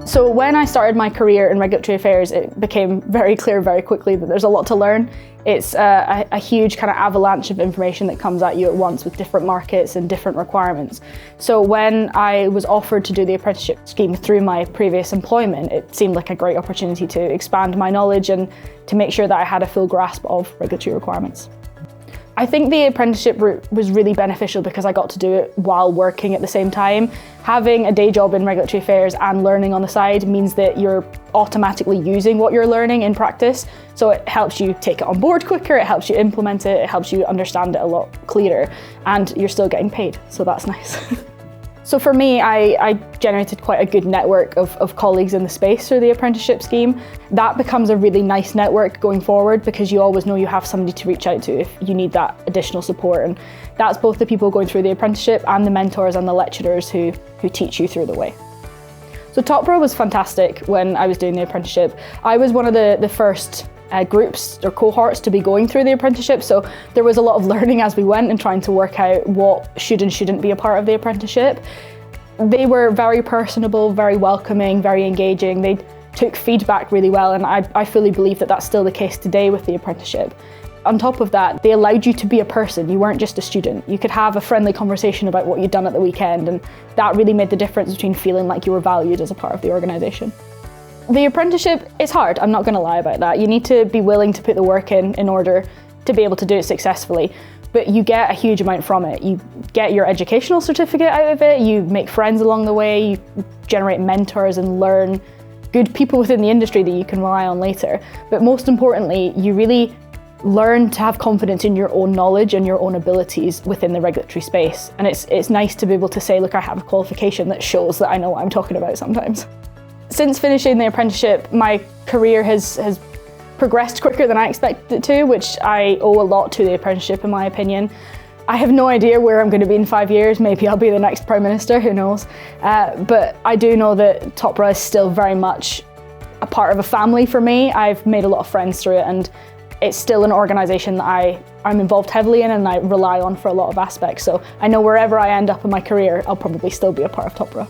So when I started my career in regulatory affairs, it became very clear very quickly that there's a lot to learn. It's a huge kind of avalanche of information that comes at you at once with different markets and different requirements. So when I was offered to do the apprenticeship scheme through my previous employment, it seemed like a great opportunity to expand my knowledge and to make sure that I had a full grasp of regulatory requirements. I think the apprenticeship route was really beneficial because I got to do it while working at the same time. Having a day job in regulatory affairs and learning on the side means that you're automatically using what you're learning in practice. So it helps you take it on board quicker, it helps you implement it, it helps you understand it a lot clearer, and you're still getting paid, so that's nice. So for me, I generated quite a good network of colleagues in the space through the apprenticeship scheme. That becomes a really nice network going forward because you always know you have somebody to reach out to if you need that additional support. And that's both the people going through the apprenticeship and the mentors and the lecturers who teach you through the way. So TOPRA was fantastic when I was doing the apprenticeship. I was one of the first groups or cohorts to be going through the apprenticeship, so there was a lot of learning as we went and trying to work out what should and shouldn't be a part of the apprenticeship. They were very personable, very welcoming, very engaging. They took feedback really well, and I fully believe that that's still the case today with the apprenticeship. On top of that, they allowed you to be a person. You weren't just a student. You could have a friendly conversation about what you'd done at the weekend, and that really made the difference between feeling like you were valued as a part of the organisation. The apprenticeship is hard, I'm not going to lie about that. You need to be willing to put the work in order to be able to do it successfully, but you get a huge amount from it. You get your educational certificate out of it, you make friends along the way, you generate mentors and learn good people within the industry that you can rely on later. But most importantly, you really learn to have confidence in your own knowledge and your own abilities within the regulatory space. And it's nice to be able to say, look, I have a qualification that shows that I know what I'm talking about sometimes. Since finishing the apprenticeship, my career has progressed quicker than I expected it to, which I owe a lot to the apprenticeship in my opinion. I have no idea where I'm going to be in 5 years. Maybe I'll be the next Prime Minister, who knows. But I do know that TOPRA is still very much a part of a family for me. I've made a lot of friends through it, and it's still an organisation that I'm involved heavily in and I rely on for a lot of aspects. So I know wherever I end up in my career, I'll probably still be a part of TOPRA.